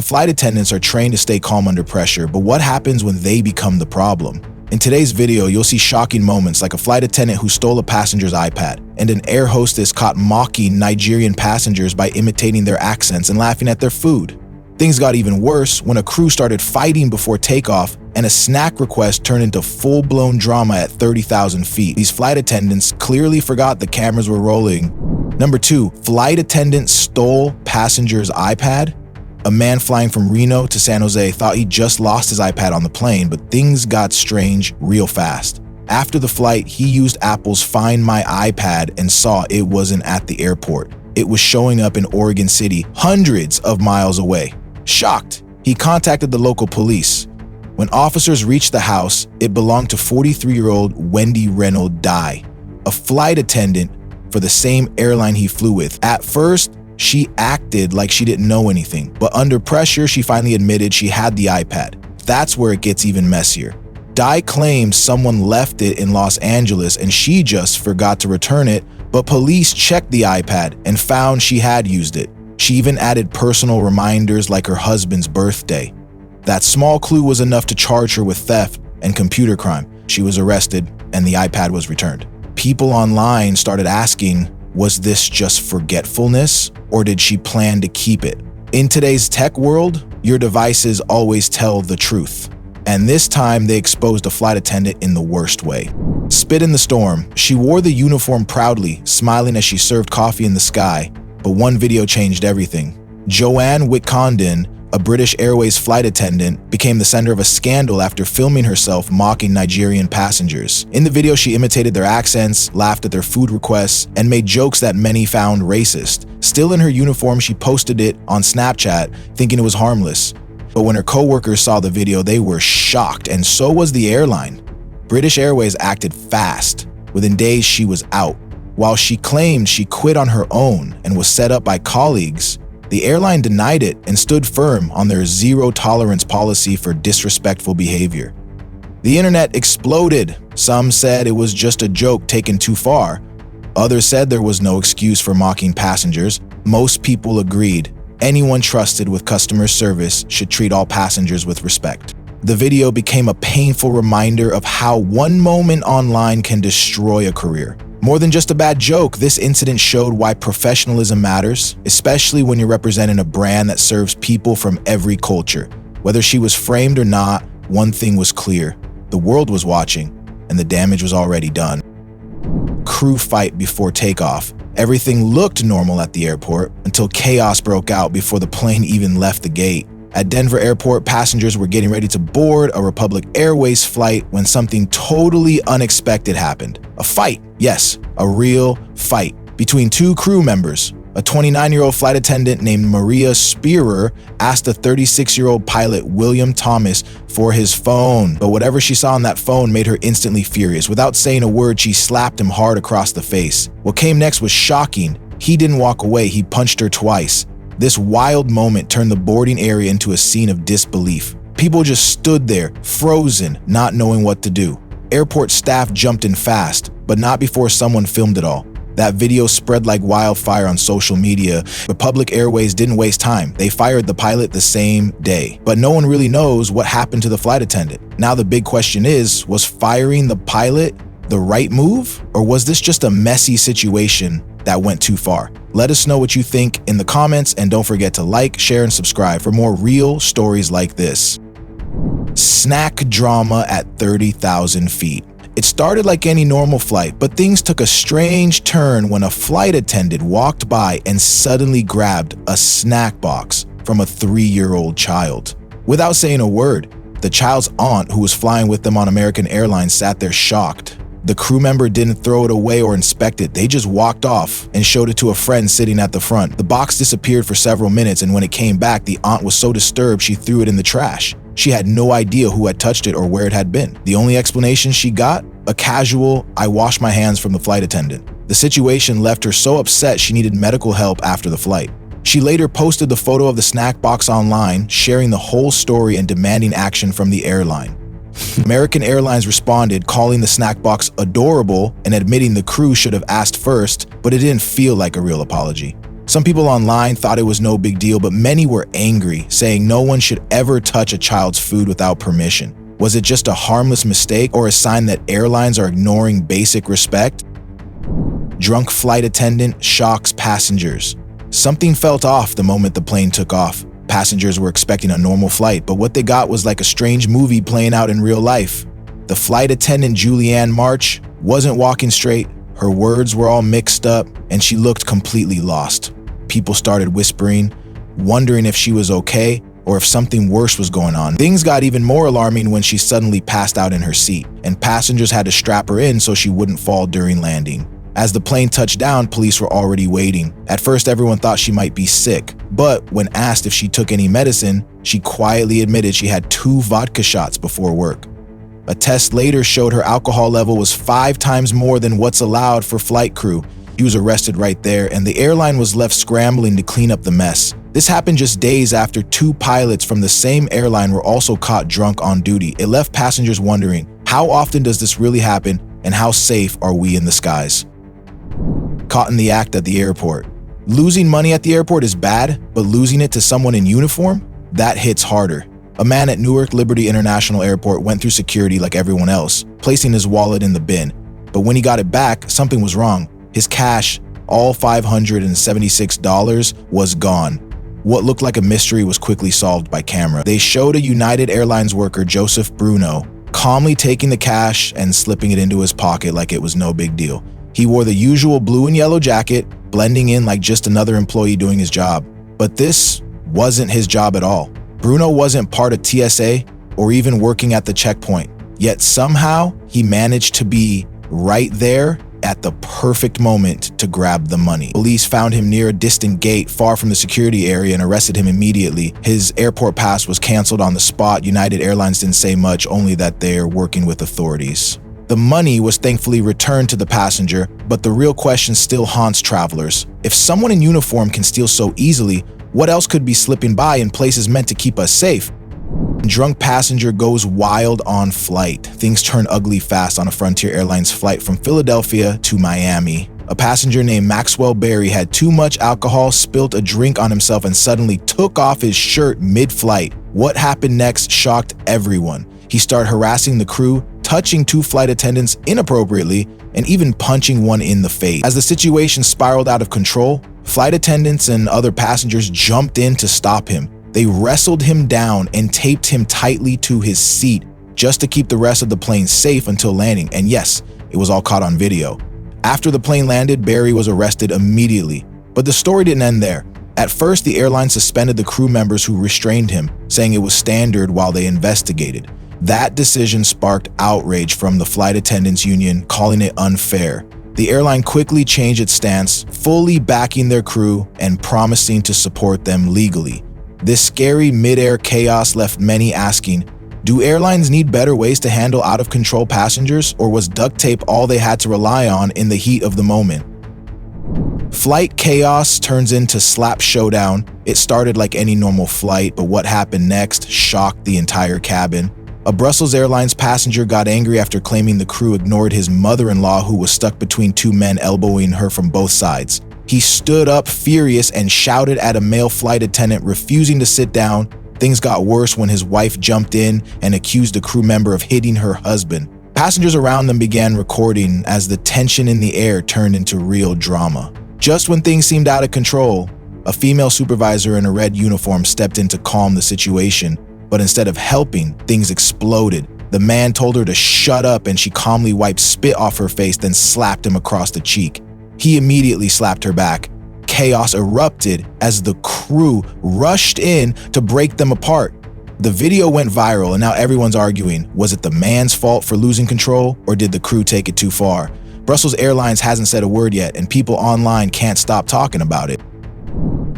Flight attendants are trained to stay calm under pressure, but what happens when they become the problem? In today's video, you'll see shocking moments like a flight attendant who stole a passenger's iPad, and an air hostess caught mocking Nigerian passengers by imitating their accents and laughing at their food. Things got even worse when a crew started fighting before takeoff and a snack request turned into full-blown drama at 30,000 feet. These flight attendants clearly forgot the cameras were rolling. Number 2, flight attendant stole passenger's iPad. A man flying from Reno to San Jose thought he just lost his iPad on the plane, but things got strange real fast. After the flight, he used Apple's Find My iPad and saw it wasn't at the airport. It was showing up in Oregon City, hundreds of miles away. Shocked, he contacted the local police. When officers reached the house, it belonged to 43-year-old Wendy Reynolds Dye, a flight attendant for the same airline he flew with. At first, she acted like she didn't know anything, but under pressure, she finally admitted she had the iPad. That's where it gets even messier. Dye claims someone left it in Los Angeles and she just forgot to return it, but police checked the iPad and found she had used it. She even added personal reminders like her husband's birthday. That small clue was enough to charge her with theft and computer crime. She was arrested and the iPad was returned. People online started asking, was this just forgetfulness, or did she plan to keep it? In today's tech world, your devices always tell the truth. And this time, they exposed a flight attendant in the worst way. Spit in the storm. She wore the uniform proudly, smiling as she served coffee in the sky. But one video changed everything. Joanne Whitcondon, a British Airways flight attendant, became the center of a scandal after filming herself mocking Nigerian passengers. In the video, she imitated their accents, laughed at their food requests, and made jokes that many found racist. Still in her uniform, she posted it on Snapchat, thinking it was harmless. But when her co-workers saw the video, they were shocked, and so was the airline. British Airways acted fast. Within days, she was out. While she claimed she quit on her own and was set up by colleagues, the airline denied it and stood firm on their zero-tolerance policy for disrespectful behavior. The internet exploded. Some said it was just a joke taken too far. Others said there was no excuse for mocking passengers. Most people agreed. Anyone trusted with customer service should treat all passengers with respect. The video became a painful reminder of how one moment online can destroy a career. More than just a bad joke, this incident showed why professionalism matters, especially when you're representing a brand that serves people from every culture. Whether she was framed or not, one thing was clear. The world was watching, and the damage was already done. Crew fight before takeoff. Everything looked normal at the airport until chaos broke out before the plane even left the gate. At Denver Airport, passengers were getting ready to board a Republic Airways flight when something totally unexpected happened. A fight, yes, a real fight, between two crew members. A 29-year-old flight attendant named Maria Spearer asked a 36-year-old pilot, William Thomas, for his phone, but whatever she saw on that phone made her instantly furious. Without saying a word, she slapped him hard across the face. What came next was shocking. He didn't walk away, he punched her twice. This wild moment turned the boarding area into a scene of disbelief. People just stood there, frozen, not knowing what to do. Airport staff jumped in fast, but not before someone filmed it all. That video spread like wildfire on social media. Republic Airways didn't waste time. They fired the pilot the same day. But no one really knows what happened to the flight attendant. Now the big question is, was firing the pilot the right move? Or was this just a messy situation that went too far? Let us know what you think in the comments, and don't forget to like, share, and subscribe for more real stories like this. Snack drama at 30,000 feet. It started like any normal flight, but things took a strange turn when a flight attendant walked by and suddenly grabbed a snack box from a 3-year-old child. Without saying a word, the child's aunt, who was flying with them on American Airlines, sat there shocked. The crew member didn't throw it away or inspect it. They just walked off and showed it to a friend sitting at the front. The box disappeared for several minutes, and when it came back, the aunt was so disturbed she threw it in the trash. She had no idea who had touched it or where it had been. The only explanation she got? A casual, "I wash my hands" from the flight attendant. The situation left her so upset she needed medical help after the flight. She later posted the photo of the snack box online, sharing the whole story and demanding action from the airline. American Airlines responded, calling the snack box adorable and admitting the crew should have asked first, but it didn't feel like a real apology. Some people online thought it was no big deal, but many were angry, saying no one should ever touch a child's food without permission. Was it just a harmless mistake or a sign that airlines are ignoring basic respect? Drunk flight attendant shocks passengers. Something felt off the moment the plane took off. Passengers were expecting a normal flight, but what they got was like a strange movie playing out in real life. The flight attendant, Julianne March, wasn't walking straight. Her words were all mixed up, and she looked completely lost. People started whispering, wondering if she was okay or if something worse was going on. Things got even more alarming when she suddenly passed out in her seat, and passengers had to strap her in so she wouldn't fall during landing. As the plane touched down, police were already waiting. At first, everyone thought she might be sick, but when asked if she took any medicine, she quietly admitted she had 2 vodka shots before work. A test later showed her alcohol level was 5 times more than what's allowed for flight crew. He was arrested right there, and the airline was left scrambling to clean up the mess. This happened just days after 2 pilots from the same airline were also caught drunk on duty. It left passengers wondering, how often does this really happen, and how safe are we in the skies? Caught in the act at the airport. Losing money at the airport is bad, but losing it to someone in uniform? That hits harder. A man at Newark Liberty International Airport went through security like everyone else, placing his wallet in the bin. But when he got it back, something was wrong. His cash, all $576, was gone. What looked like a mystery was quickly solved by camera. They showed a United Airlines worker, Joseph Bruno, calmly taking the cash and slipping it into his pocket like it was no big deal. He wore the usual blue and yellow jacket, blending in like just another employee doing his job. But this wasn't his job at all. Bruno wasn't part of TSA or even working at the checkpoint, yet somehow he managed to be right there at the perfect moment to grab the money. Police found him near a distant gate far from the security area and arrested him immediately. His airport pass was canceled on the spot. United Airlines didn't say much, only that they're working with authorities. The money was thankfully returned to the passenger, but the real question still haunts travelers. If someone in uniform can steal so easily, what else could be slipping by in places meant to keep us safe? Drunk passenger goes wild on flight. Things turn ugly fast on a Frontier Airlines flight from Philadelphia to Miami. A passenger named Maxwell Berry had too much alcohol, spilled a drink on himself, and suddenly took off his shirt mid-flight. What happened next shocked everyone. He started harassing the crew, touching 2 flight attendants inappropriately, and even punching one in the face. As the situation spiraled out of control, flight attendants and other passengers jumped in to stop him. They wrestled him down and taped him tightly to his seat just to keep the rest of the plane safe until landing. And yes, it was all caught on video. After the plane landed, Barry was arrested immediately. But the story didn't end there. At first, the airline suspended the crew members who restrained him, saying it was standard while they investigated. That decision sparked outrage from the flight attendants union, calling it unfair. The airline quickly changed its stance, fully backing their crew and promising to support them legally. This scary mid-air chaos left many asking, do airlines need better ways to handle out-of-control passengers, or was duct tape all they had to rely on in the heat of the moment? Flight chaos turns into slap showdown. It started like any normal flight, but what happened next shocked the entire cabin. A Brussels Airlines passenger got angry after claiming the crew ignored his mother-in-law, who was stuck between 2 men elbowing her from both sides. He stood up furious and shouted at a male flight attendant refusing to sit down. Things got worse when his wife jumped in and accused a crew member of hitting her husband. Passengers around them began recording as the tension in the air turned into real drama. Just when things seemed out of control, a female supervisor in a red uniform stepped in to calm the situation, but instead of helping, things exploded. The man told her to shut up and she calmly wiped spit off her face, then slapped him across the cheek. He immediately slapped her back. Chaos erupted as the crew rushed in to break them apart. The video went viral and now everyone's arguing, was it the man's fault for losing control, or did the crew take it too far? Brussels Airlines hasn't said a word yet, and people online can't stop talking about it.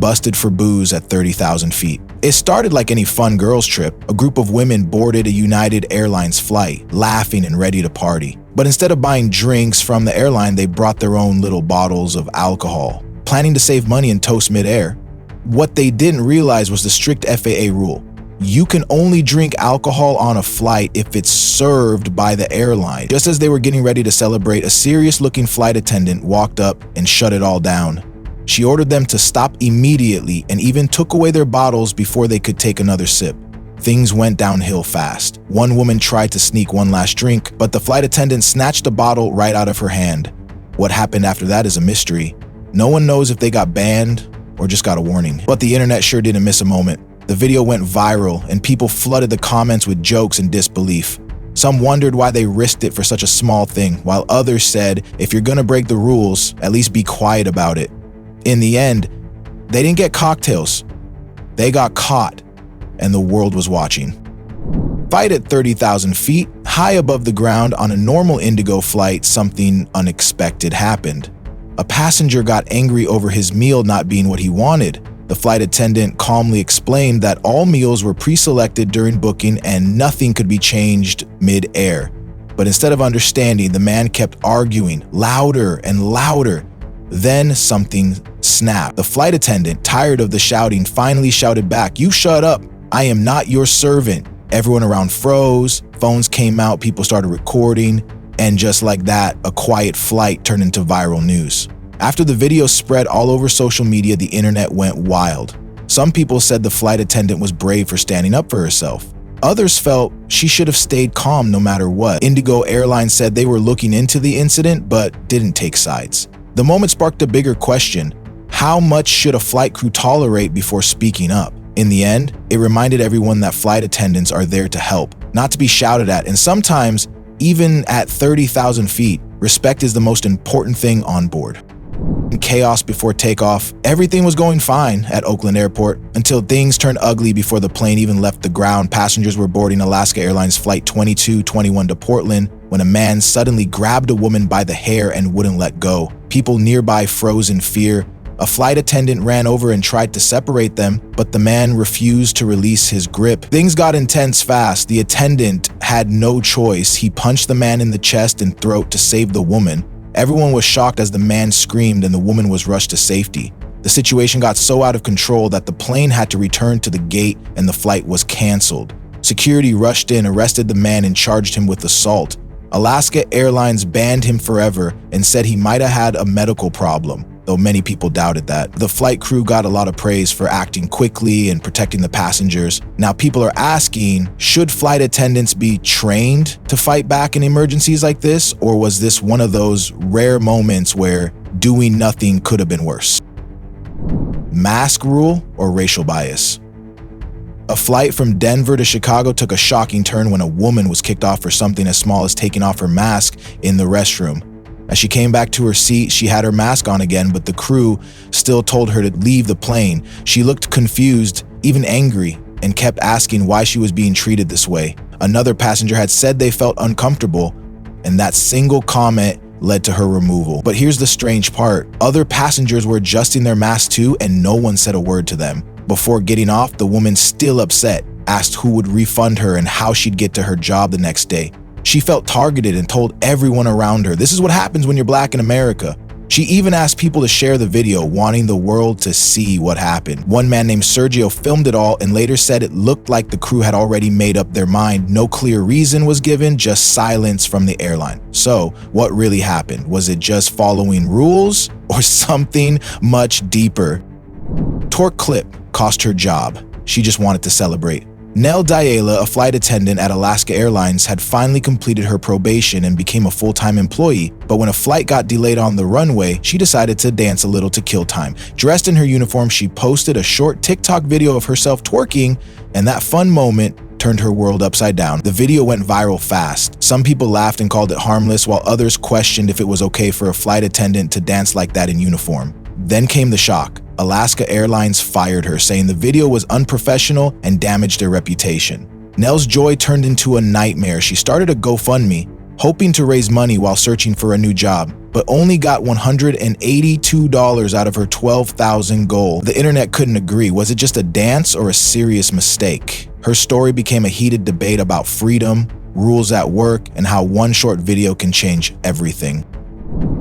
Busted for booze at 30,000 feet. It started like any fun girls trip. A group of women boarded a United Airlines flight, laughing and ready to party. But instead of buying drinks from the airline, they brought their own little bottles of alcohol, planning to save money and toast midair. What they didn't realize was the strict FAA rule. You can only drink alcohol on a flight if it's served by the airline. Just as they were getting ready to celebrate, a serious-looking flight attendant walked up and shut it all down. She ordered them to stop immediately and even took away their bottles before they could take another sip. Things went downhill fast. One woman tried to sneak one last drink, but the flight attendant snatched a bottle right out of her hand. What happened after that is a mystery. No one knows if they got banned or just got a warning. But the internet sure didn't miss a moment. The video went viral and people flooded the comments with jokes and disbelief. Some wondered why they risked it for such a small thing, while others said, if you're gonna break the rules, at least be quiet about it. In the end, they didn't get cocktails. They got caught, and the world was watching. Flight at 30,000 feet, high above the ground on a normal Indigo flight, something unexpected happened. A passenger got angry over his meal not being what he wanted. The flight attendant calmly explained that all meals were pre-selected during booking and nothing could be changed mid-air. But instead of understanding, the man kept arguing louder and louder. Then something snapped. The flight attendant, tired of the shouting, finally shouted back, "You shut up. I am not your servant." Everyone around froze, phones came out, people started recording, and just like that, a quiet flight turned into viral news. After the video spread all over social media, the internet went wild. Some people said the flight attendant was brave for standing up for herself. Others felt she should have stayed calm no matter what. Indigo Airlines said they were looking into the incident but didn't take sides. The moment sparked a bigger question: how much should a flight crew tolerate before speaking up? In the end, it reminded everyone that flight attendants are there to help, not to be shouted at, and sometimes, even at 30,000 feet, respect is the most important thing on board. In chaos before takeoff, everything was going fine at Oakland Airport until things turned ugly before the plane even left the ground. Passengers were boarding Alaska Airlines Flight 2221 to Portland when a man suddenly grabbed a woman by the hair and wouldn't let go. People nearby froze in fear. A flight attendant ran over and tried to separate them, but the man refused to release his grip. Things got intense fast. The attendant had no choice. He punched the man in the chest and throat to save the woman. Everyone was shocked as the man screamed and the woman was rushed to safety. The situation got so out of control that the plane had to return to the gate and the flight was canceled. Security rushed in, arrested the man, and charged him with assault. Alaska Airlines banned him forever and said he might have had a medical problem, though many people doubted that. The flight crew got a lot of praise for acting quickly and protecting the passengers. Now people are asking, should flight attendants be trained to fight back in emergencies like this, or was this one of those rare moments where doing nothing could have been worse? Mask rule or racial bias? A flight from Denver to Chicago took a shocking turn when a woman was kicked off for something as small as taking off her mask in the restroom. As she came back to her seat, she had her mask on again, but the crew still told her to leave the plane. She looked confused, even angry, and kept asking why she was being treated this way. Another passenger had said they felt uncomfortable, and that single comment led to her removal. But here's the strange part. Other passengers were adjusting their masks too, and no one said a word to them. Before getting off, the woman, still upset, asked who would refund her and how she'd get to her job the next day. She felt targeted and told everyone around her, this is what happens when you're black in America. She even asked people to share the video, wanting the world to see what happened. One man named Sergio filmed it all and later said it looked like the crew had already made up their mind. No clear reason was given, just silence from the airline. So, what really happened? Was it just following rules or something much deeper? Torque clip cost her job. She just wanted to celebrate. Nell Diala, a flight attendant at Alaska Airlines, had finally completed her probation and became a full-time employee, but when a flight got delayed on the runway, she decided to dance a little to kill time. Dressed in her uniform, she posted a short TikTok video of herself twerking, and that fun moment turned her world upside down. The video went viral fast. Some people laughed and called it harmless, while others questioned if it was okay for a flight attendant to dance like that in uniform. Then came the shock. Alaska Airlines fired her, saying the video was unprofessional and damaged their reputation. Nell's joy turned into a nightmare. She started a GoFundMe, hoping to raise money while searching for a new job, but only got $182 out of her $12,000 goal. The internet couldn't agree. Was it just a dance or a serious mistake? Her story became a heated debate about freedom, rules at work, and how one short video can change everything.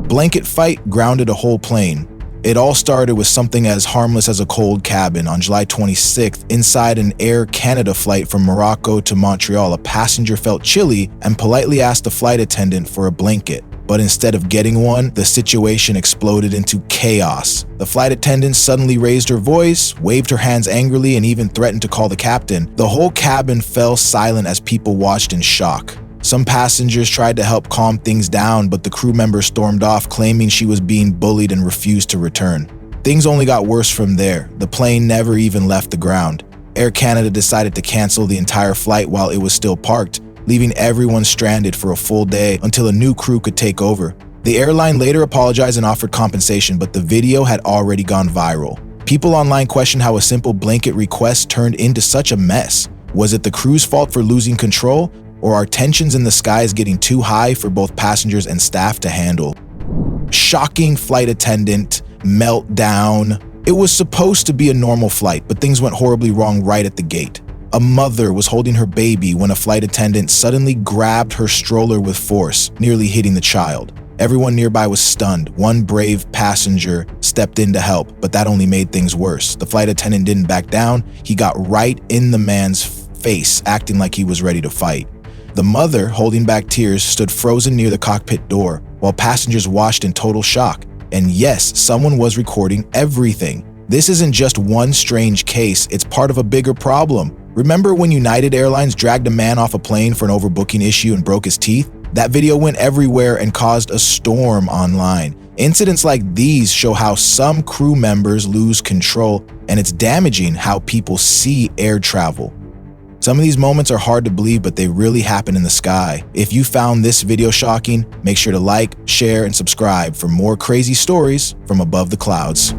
Blanket fight grounded a whole plane. It all started with something as harmless as a cold cabin. On July 26th, inside an Air Canada flight from Morocco to Montreal, a passenger felt chilly and politely asked the flight attendant for a blanket. But instead of getting one, the situation exploded into chaos. The flight attendant suddenly raised her voice, waved her hands angrily, and even threatened to call the captain. The whole cabin fell silent as people watched in shock. Some passengers tried to help calm things down, but the crew member stormed off, claiming she was being bullied and refused to return. Things only got worse from there. The plane never even left the ground. Air Canada decided to cancel the entire flight while it was still parked, leaving everyone stranded for a full day until a new crew could take over. The airline later apologized and offered compensation, but the video had already gone viral. People online questioned how a simple blanket request turned into such a mess. Was it the crew's fault for losing control, or are tensions in the skies getting too high for both passengers and staff to handle? Shocking flight attendant meltdown. It was supposed to be a normal flight, but things went horribly wrong right at the gate. A mother was holding her baby when a flight attendant suddenly grabbed her stroller with force, nearly hitting the child. Everyone nearby was stunned. One brave passenger stepped in to help, but that only made things worse. The flight attendant didn't back down. He got right in the man's face, acting like he was ready to fight. The mother, holding back tears, stood frozen near the cockpit door, while passengers watched in total shock. And yes, someone was recording everything. This isn't just one strange case, it's part of a bigger problem. Remember when United Airlines dragged a man off a plane for an overbooking issue and broke his teeth? That video went everywhere and caused a storm online. Incidents like these show how some crew members lose control, and it's damaging how people see air travel. Some of these moments are hard to believe, but they really happen in the sky. If you found this video shocking, make sure to like, share, and subscribe for more crazy stories from above the clouds.